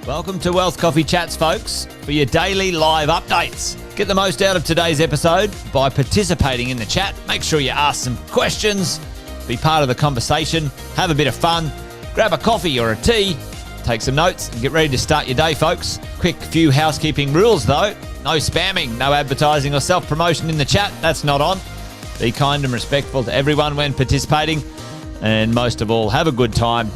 Welcome to Wealth Coffee Chats, folks, for your daily live updates. Get the most out of today's episode by participating in the chat. Make sure you ask some questions, be part of the conversation, have a bit of fun, grab a coffee or a tea, take some notes, and get ready to start your day, folks. Quick few housekeeping rules, though. No spamming, no advertising or self-promotion in the chat. That's not on. Be kind and respectful to everyone when participating. And most of all, have a good time.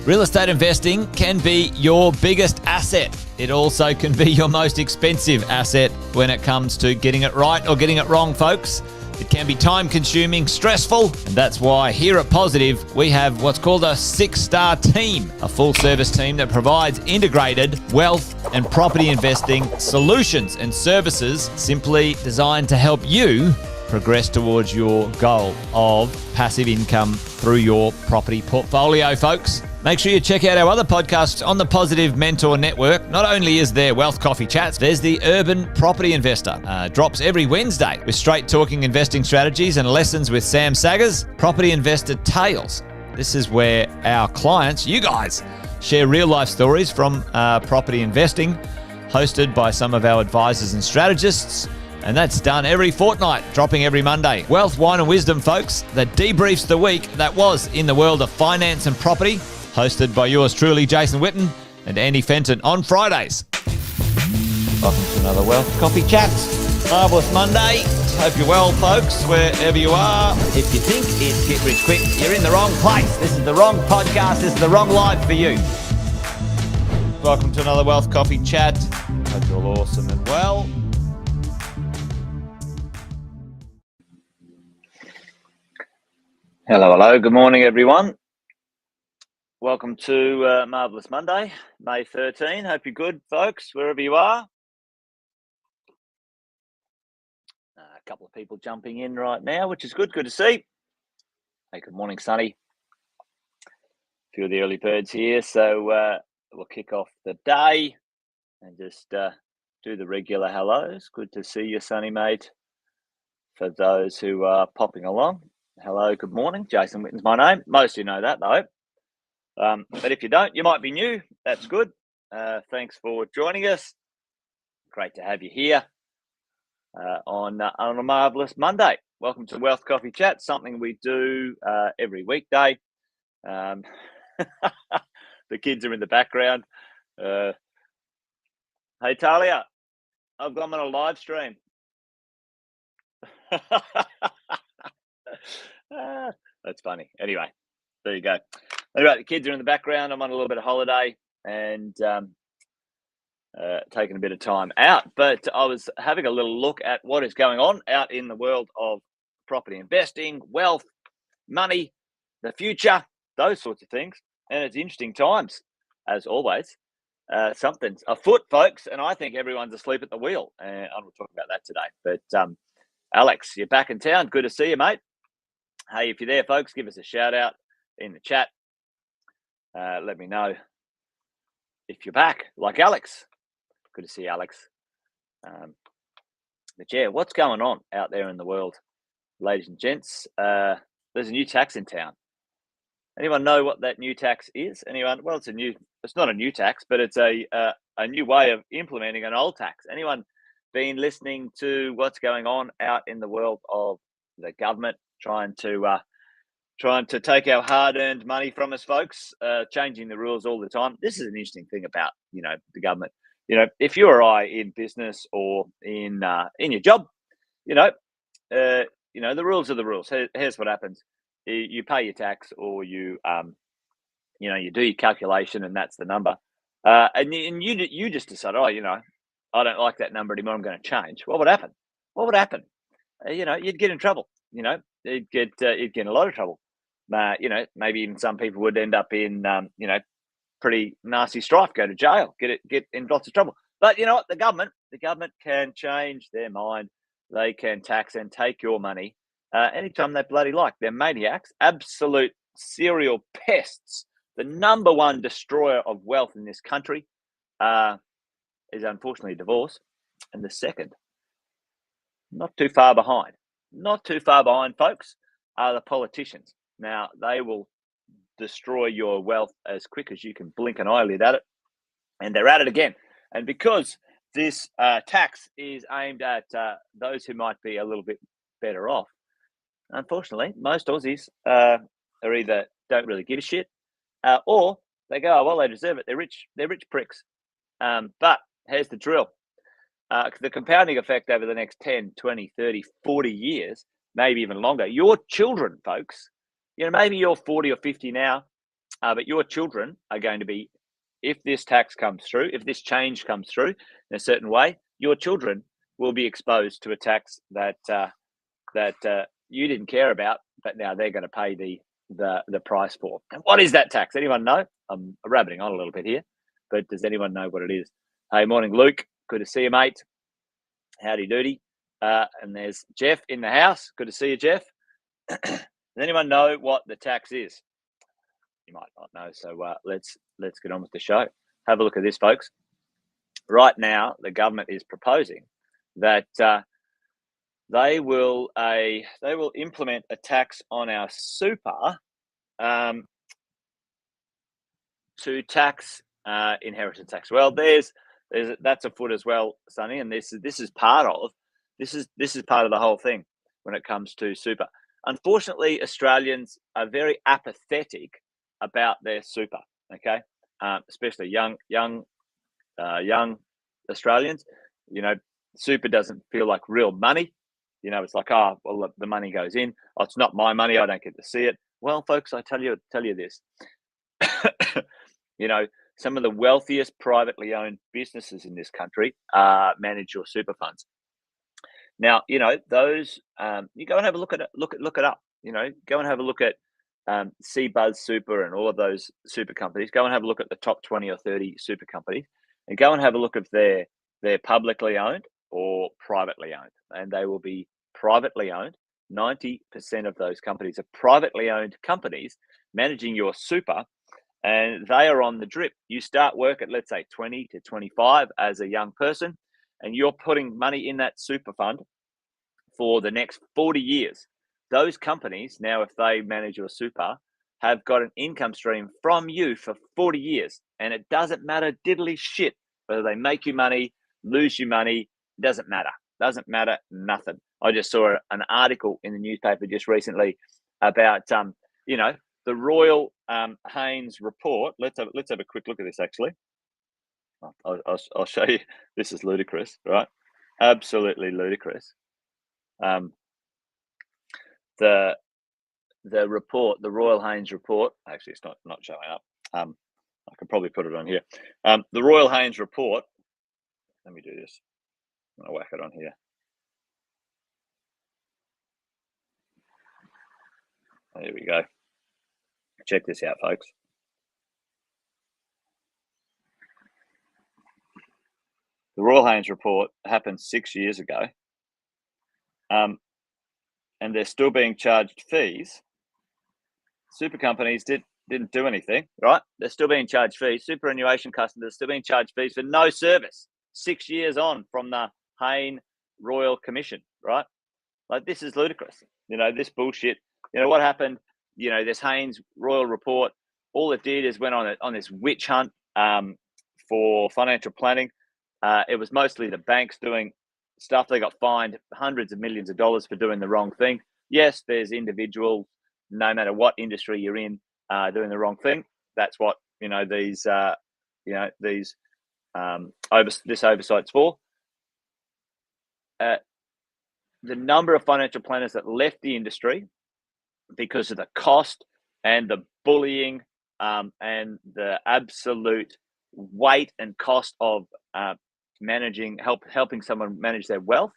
Real estate investing can be your biggest asset. It also can be your most expensive asset when it comes to getting it right or getting it wrong, folks. It can be time-consuming, stressful, and that's why here at Positive, we have what's called a 6-star team, a full-service team that provides integrated wealth and property investing solutions and services simply designed to help you progress towards your goal of passive income through your property portfolio, folks. Make sure you check out our other podcasts on the Positive Mentor Network. Not only is there Wealth Coffee Chats, there's the Urban Property Investor. Drops every Wednesday with straight talking investing strategies and lessons with Sam Saggers. Property Investor Tales. This is where our clients, you guys, share real life stories from property investing, hosted by some of our advisors and strategists. And that's done every fortnight, dropping every Monday. Wealth, Wine and Wisdom, folks, that debriefs the week that was in the world of finance and property, hosted by yours truly, Jason Witten and Andy Fenton on Fridays. Welcome to another Wealth Coffee Chat. Marvellous Monday. Hope you're well, folks, wherever you are. If you think it's Get Rich Quick, you're in the wrong place. This is the wrong podcast. This is the wrong life for you. Welcome to another Wealth Coffee Chat. Hope you're all awesome and well. Hello. Good morning, everyone. Welcome to Marvellous Monday, May 13. Hope you're good, folks, wherever you are. A couple of people jumping in right now, which is good. Good to see. Hey, good morning, Sonny. A few of the early birds here. So we'll kick off the day and just do the regular hellos. Good to see you, Sonny, mate. For those who are popping along. Hello, good morning. Jason Witten's my name. Most of you know that, though. But if you don't, you might be new. That's good. Thanks for joining us. Great to have you here on a marvellous Monday. Welcome to Wealth Coffee Chat, something we do every weekday. The kids are in the background. Hey, Talia, I've got them on a live stream. That's funny. Anyway, there you go. Anyway, the kids are in the background. I'm on a little bit of holiday and taking a bit of time out. But I was having a little look at what is going on out in the world of property investing, wealth, money, the future, those sorts of things. And it's interesting times, as always. Something's afoot, folks, and I think everyone's asleep at the wheel. And I'm going to talk about that today. But Alex, you're back in town. Good to see you, mate. Hey, if you're there, folks, give us a shout out in the chat. Let me know if you're back, like Alex. Good to see you, Alex. But yeah, what's going on out there in the world, ladies and gents? There's a new tax in town. Anyone know what that new tax is? Anyone? Well, it's not a new tax, but it's a new way of implementing an old tax. Anyone been listening to what's going on out in the world of the government trying to take our hard-earned money from us, folks, changing the rules all the time? This is an interesting thing about, the government. If you or I in business or in your job, the rules are the rules. Here's what happens: you pay your tax, or you do your calculation, and that's the number. And you just decide, I don't like that number anymore. I'm going to change. What would happen? You'd get in trouble. You'd get in a lot of trouble. Maybe even some people would end up in, pretty nasty strife, go to jail, get in lots of trouble. But you know what? The government can change their mind. They can tax and take your money anytime they bloody like. They're maniacs, absolute serial pests. The number one destroyer of wealth in this country is unfortunately divorce. And the second, not too far behind, folks, are the politicians. Now, they will destroy your wealth as quick as you can blink an eyelid at it. and they're at it again. And because this tax is aimed at those who might be a little bit better off, unfortunately, most Aussies are either don't really give a shit, or they go, oh, well, they deserve it. They're rich. They're rich pricks. But here's the drill. The compounding effect over the next 10, 20, 30, 40 years, maybe even longer, your children, folks, maybe you're 40 or 50 now, but your children are going to be, if this tax comes through, if this change comes through in a certain way, your children will be exposed to a tax that you didn't care about, but now they're going to pay the price for. And what is that tax? Anyone know? I'm rabbiting on a little bit here, but does anyone know what it is? Hey, morning, Luke. Good to see you, mate. Howdy doody. And there's Jeff in the house. Good to see you, Jeff. Does anyone know what the tax is? You might not know, so let's get on with the show. Have a look at this, folks. Right now, the government is proposing that they will implement a tax on our super to tax inheritance tax. Well, that's afoot as well, Sonny, and this is part of the whole thing when it comes to super. Unfortunately, Australians are very apathetic about their super. Okay, especially young Australians. Super doesn't feel like real money. It's like, oh, well, the money goes in. Oh, it's not my money. I don't get to see it. Well, folks, I tell you this. Some of the wealthiest privately owned businesses in this country manage your super funds. Now, those you go and have a look at it. Look it up. Go and have a look at CBuzz Super and all of those super companies. Go and have a look at the top 20 or 30 super companies, and go and have a look if they're publicly owned or privately owned, and they will be privately owned. 90% of those companies are privately owned companies managing your super, and they are on the drip. You start work at, let's say, 20 to 25 as a young person, and you're putting money in that super fund for the next 40 years. Those companies, now, if they manage your super, have got an income stream from you for 40 years. And it doesn't matter diddly shit whether they make you money, lose you money, doesn't matter. Doesn't matter nothing. I just saw an article in the newspaper just recently about, the Royal Haynes report. Let's have a quick look at this, actually. I'll show you. This is ludicrous, right? Absolutely ludicrous. The report, the Royal Haynes report. Actually, it's not showing up. I could probably put it on here. The Royal Haynes report. Let me do this. I'm gonna whack it on here. There we go. Check this out, folks. The Royal Haynes report happened 6 years ago, and they're still being charged fees. Super companies didn't do anything, right? They're still being charged fees. Superannuation customers are still being charged fees for no service. 6 years on from the Haynes Royal Commission, right? Like, this is ludicrous. This bullshit. What happened? This Haynes Royal report, all it did is went on this witch hunt for financial planning. It was mostly the banks doing stuff. They got fined hundreds of millions of dollars for doing the wrong thing. Yes, there's individuals, no matter what industry you're in, doing the wrong thing. That's what this oversight's for. The number of financial planners that left the industry because of the cost and the bullying and the absolute weight and cost of helping someone manage their wealth.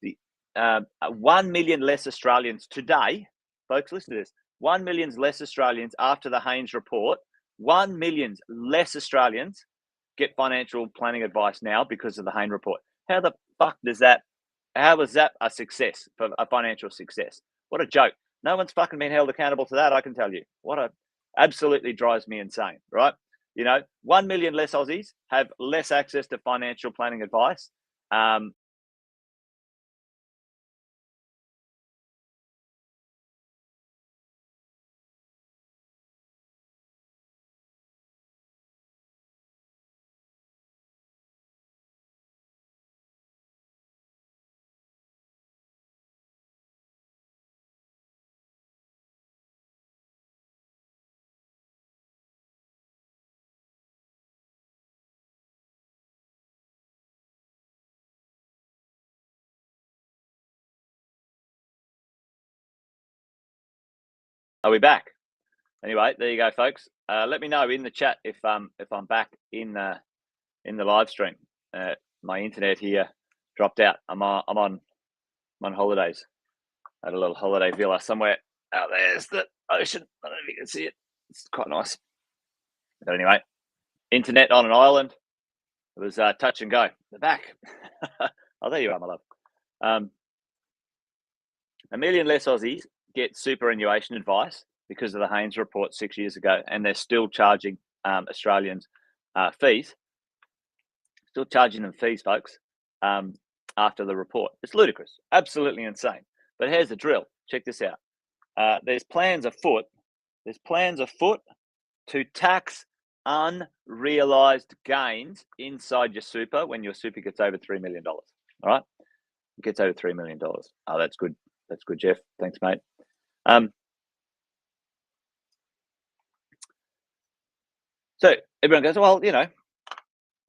The 1 million less Australians today, folks, listen to this. 1 million less Australians after the Haynes report. 1 million less Australians get financial planning advice now because of the Haynes report. How the fuck how was that a success, for a financial success? What a joke. No one's fucking been held accountable to that, I can tell you. Absolutely drives me insane, right? 1 million less Aussies have less access to financial planning advice. Are we back? Anyway, there you go, folks. Let me know in the chat if I'm back in the live stream. My internet here dropped out. I'm on holidays at a little holiday villa somewhere out there's the ocean. I don't know if you can see it. It's quite nice. But anyway, internet on an island. It was touch and go. They're back. Oh, there you are, my love. A million less Aussies get superannuation advice because of the Haynes report 6 years ago, and they're still charging Australians fees. Still charging them fees, folks, after the report. It's ludicrous. Absolutely insane. But here's the drill. Check this out. There's plans afoot. To tax unrealised gains inside your super when your super gets over $3 million. All right? It gets over $3 million. Oh, that's good. That's good, Jeff. Thanks, mate. So everyone goes, well,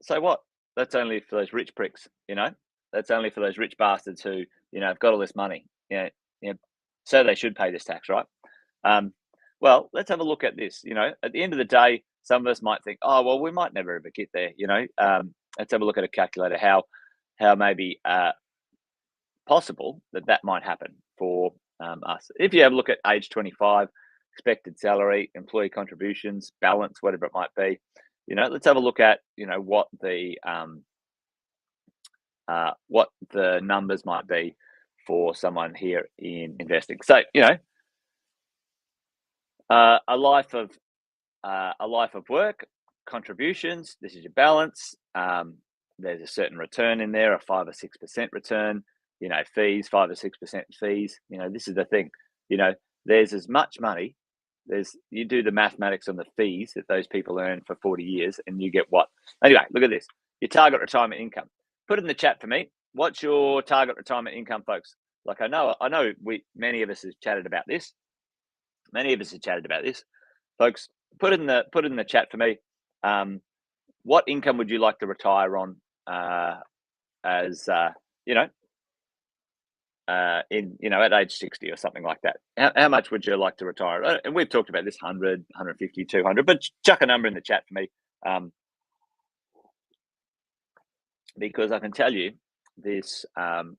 so what? That's only for those rich pricks, That's only for those rich bastards who, have got all this money. So they should pay this tax, right? Well, let's have a look at this. At the end of the day, some of us might think, oh, well, we might never ever get there. Let's have a look at a calculator. How maybe possible that might happen for us. If you have a look at age 25, expected salary, employee contributions, balance, whatever it might be, let's have a look at what the numbers might be for someone here in investing. So a life of work, contributions. This is your balance. There's a certain return in there, a 5 or 6% return. Fees, 5 or 6% fees. This is the thing. There's as much money. You do the mathematics on the fees that those people earn for 40 years, and you get what? Anyway, look at this. Your target retirement income. Put it in the chat for me. What's your target retirement income, folks? Like I know many of us have chatted about this. Folks. Put it in the chat for me. What income would you like to retire on? At age 60 or something like that. How much would you like to retire? And we've talked about this 100, 150, 200, but chuck a number in the chat for me. Because I can tell you this, the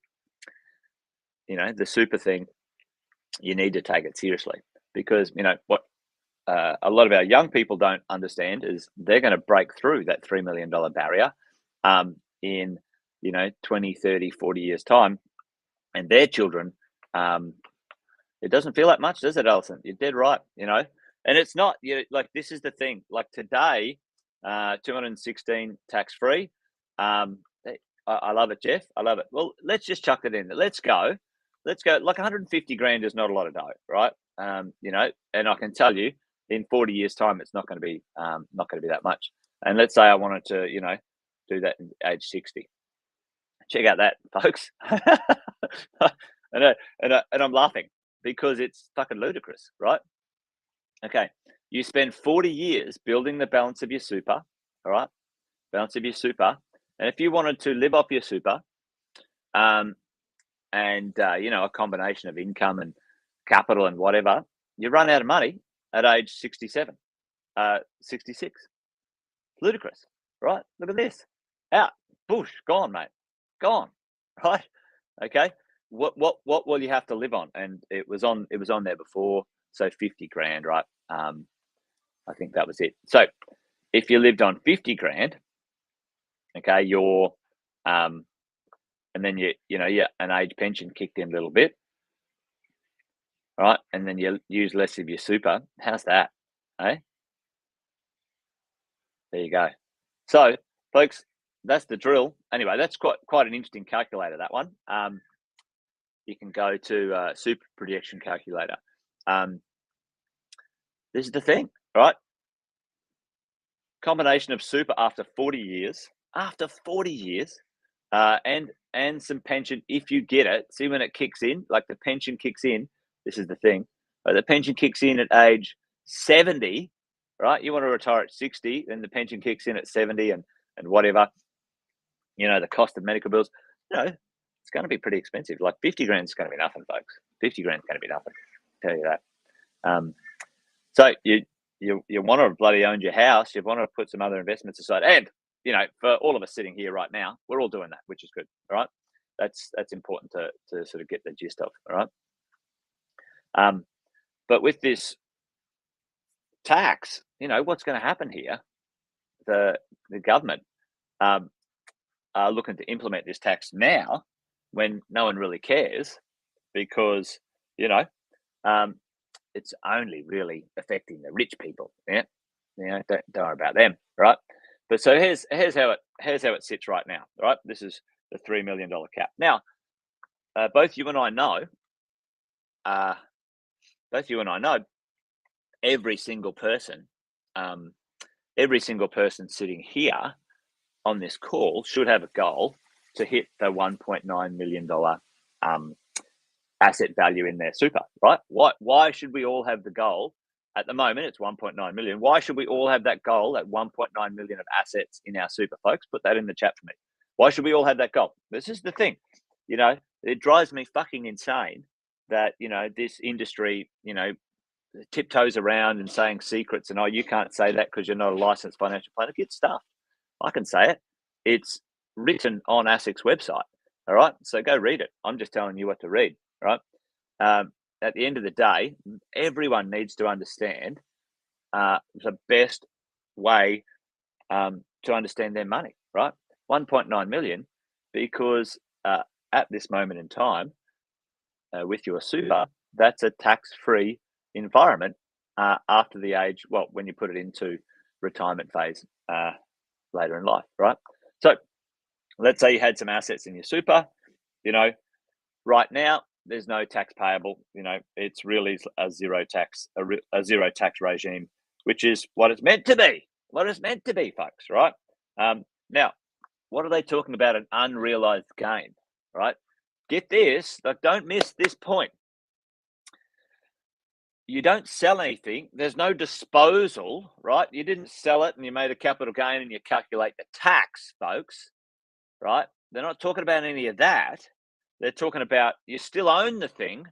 super thing, you need to take it seriously because, what a lot of our young people don't understand is they're going to break through that $3 million barrier in, 20, 30, 40 years time. And their children, it doesn't feel that much, does it, Alison? You're dead right, And it's not, this is the thing. Like today, 216 tax-free. I love it, Jeff. I love it. Well, let's just chuck it in. Let's go. Like 150 grand is not a lot of dough, right? And I can tell you, in 40 years' time, it's not going to be that much. And let's say I wanted to, do that at age 60. Check out that, folks. and I'm laughing because it's fucking ludicrous, right? Okay, you spend 40 years building the balance of your super, all right? Balance of your super, and if you wanted to live off your super, and a combination of income and capital and whatever, you run out of money at age 67, 66. Ludicrous, right? Look at this. Out, bush, gone, mate. Gone, right? Okay. What will you have to live on? And it was on there before, so 50 grand, right? I think that was it. So if you lived on 50 grand, okay, you're and then an age pension kicked in a little bit, right? And then you use less of your super. How's that? Eh? There you go. So, folks, that's the drill. Anyway, that's quite an interesting calculator, that one. You can go to Super Projection Calculator. This is the thing, right? Combination of super after 40 years, and some pension if you get it. See when it kicks in, like the pension kicks in. This is the thing. The pension kicks in at age 70, right? You want to retire at 60, then the pension kicks in at 70 and whatever. The cost of medical bills, it's going to be pretty expensive. Like 50 grand is going to be nothing, folks. 50 grand is going to be nothing. I'll tell you that. So you want to bloody own your house. You want to put some other investments aside, and for all of us sitting here right now, we're all doing that, which is good. All right, that's important to sort of get the gist of. All right, but with this tax, what's going to happen here? The government are looking to implement this tax now when no one really cares, because it's only really affecting the rich people. Yeah, don't worry about them, right? But so here's how it sits right now. Right, this is the $3 million cap. Now, both you and I know, every single person sitting here on this call should have a goal to hit the $1.9 million asset value in their super, right? Why should we all have the goal? At the moment, it's 1.9 million. Why should we all have that goal at 1.9 million of assets in our super, folks? Put that in the chat for me. Why should we all have that goal? This is the thing, it drives me fucking insane that, this industry, tiptoes around and saying secrets and, oh, you can't say that because you're not a licensed financial planner. Get stuff. I can say it. It's written on ASIC's website. All right. So go read it. I'm just telling you what to read. Right. At the end of the day, everyone needs to understand the best way to understand their money. Right. 1.9 million, because at this moment in time, with your super, that's a tax-free environment after the age, well, when you put it into retirement phase later in life, right? So let's say you had some assets in your super, right now there's no tax payable. It's really a zero tax regime, which is what it's meant to be. Folks, right? Now, what are they talking about? An unrealized gain, right? Get this, don't miss this point. You don't sell anything. There's no disposal, right? You didn't sell it and you made a capital gain and you calculate the tax, folks, right? They're not talking about any of that. They're talking about you still own the thing,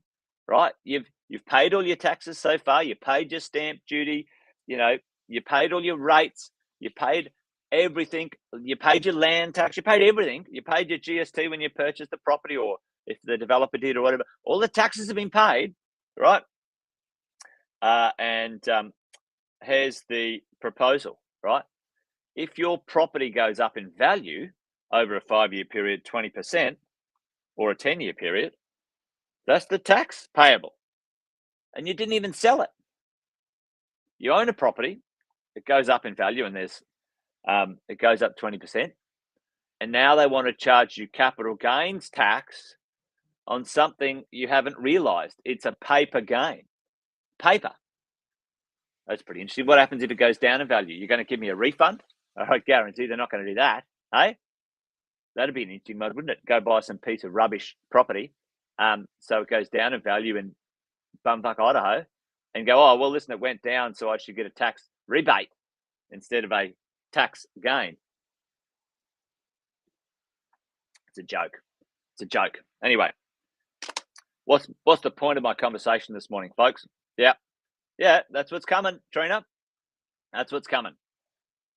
right? You've paid all your taxes so far. You paid your stamp duty. You paid all your rates. You paid everything. You paid your land tax. You paid everything. You paid your GST when you purchased the property, or if the developer did or whatever. All the taxes have been paid, right? And here's the proposal, right? If your property goes up in value over a 5-year period, 20%, or a 10-year period, that's the tax payable. And you didn't even sell it. You own a property, it goes up in value, and it goes up 20%. And now they want to charge you capital gains tax on something you haven't realized. It's a paper gain. Paper. That's pretty interesting. What happens if it goes down in value? You're going to give me a refund? I guarantee they're not going to do that. Hey, that'd be an interesting mode, wouldn't it? Go buy some piece of rubbish property, so it goes down in value in bumfuck Idaho, and go, oh well, listen, it went down, so I should get a tax rebate instead of a tax gain. It's a joke. Anyway, what's the point of my conversation this morning, folks? Yeah, that's what's coming, Trina. That's what's coming.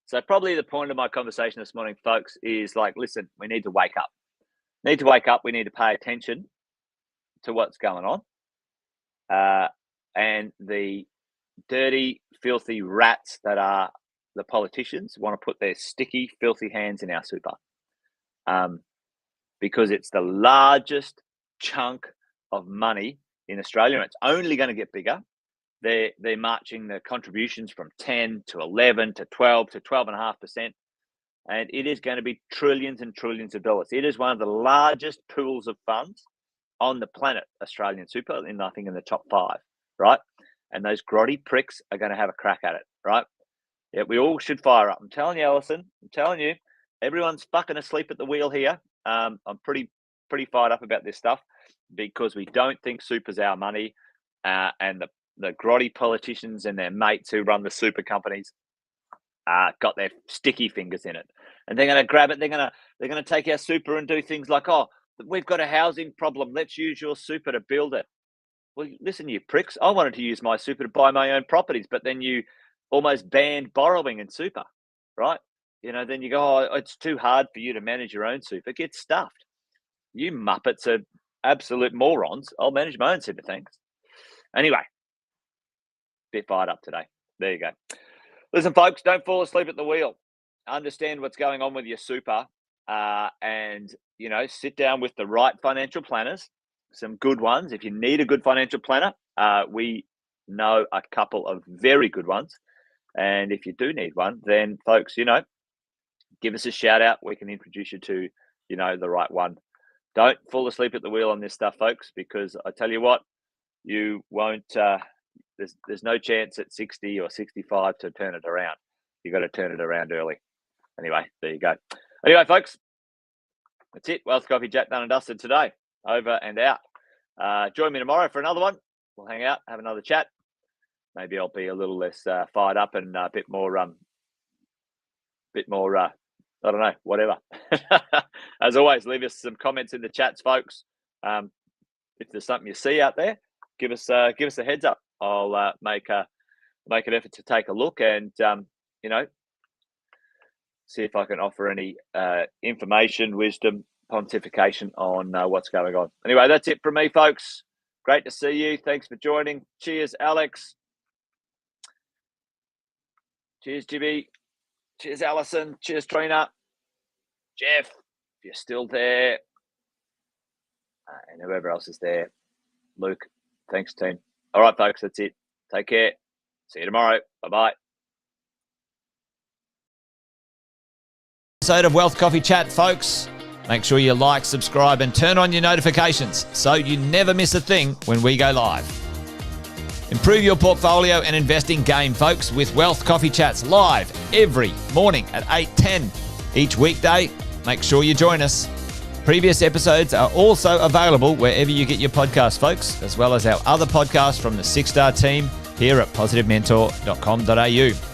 So probably the point of my conversation this morning, folks, is listen, we need to wake up. We need to pay attention to what's going on. And the dirty, filthy rats that are the politicians want to put their sticky, filthy hands in our super. Because it's the largest chunk of money in Australia, and it's only going to get bigger. They're marching the contributions from 10 to 11 to 12 to 12.5%, and it is going to be trillions and trillions of dollars. It is one of the largest pools of funds on the planet, Australian super, I think in the top 5, right? And those grotty pricks are going to have a crack at it, right? Yeah, we all should fire up. I'm telling you, Alison. I'm telling you, everyone's fucking asleep at the wheel here. I'm pretty fired up about this stuff because we don't think super's our money, and the grotty politicians and their mates who run the super companies got their sticky fingers in it, and they're going to grab it. They're going to take our super and do things like, oh, we've got a housing problem. Let's use your super to build it. Well, listen, you pricks. I wanted to use my super to buy my own properties, but then you almost banned borrowing in super, right? Then you go, oh, it's too hard for you to manage your own super. Get stuffed. You muppets are absolute morons. I'll manage my own super, thanks. Anyway, bit fired up today. There you go. Listen, folks, don't fall asleep at the wheel. Understand what's going on with your super, and sit down with the right financial planners. Some good ones. If you need a good financial planner, we know a couple of very good ones. And if you do need one, then folks, give us a shout out. We can introduce you to, the right one. Don't fall asleep at the wheel on this stuff, folks, because I tell you what, you won't, there's no chance at 60 or 65 to turn it around. You got to turn it around early. Anyway, there you go. Anyway, folks, that's it. Wealth Coffee Chat done and dusted today. Over and out. Join me tomorrow for another one. We'll hang out, have another chat. Maybe I'll be a little less fired up and a bit more, I don't know, whatever. As always, leave us some comments in the chats, folks. If there's something you see out there, give us a heads up. I'll make an effort to take a look and see if I can offer any information, wisdom, pontification on what's going on. Anyway, that's it from me, folks. Great to see you. Thanks for joining. Cheers, Alex. Cheers, Jimmy. Cheers, Alison. Cheers, Trina. Jeff, if you're still there. And whoever else is there. Luke. Thanks, team. All right, folks, that's it. Take care. See you tomorrow. Bye-bye. Episode of Wealth Coffee Chat, folks. Make sure you like, subscribe, and turn on your notifications so you never miss a thing when we go live. Improve your portfolio and investing game, folks, with Wealth Coffee Chats live every morning at 8:10 each weekday. Make sure you join us. Previous episodes are also available wherever you get your podcasts, folks, as well as our other podcasts from the 6 Star team here at positivementor.com.au.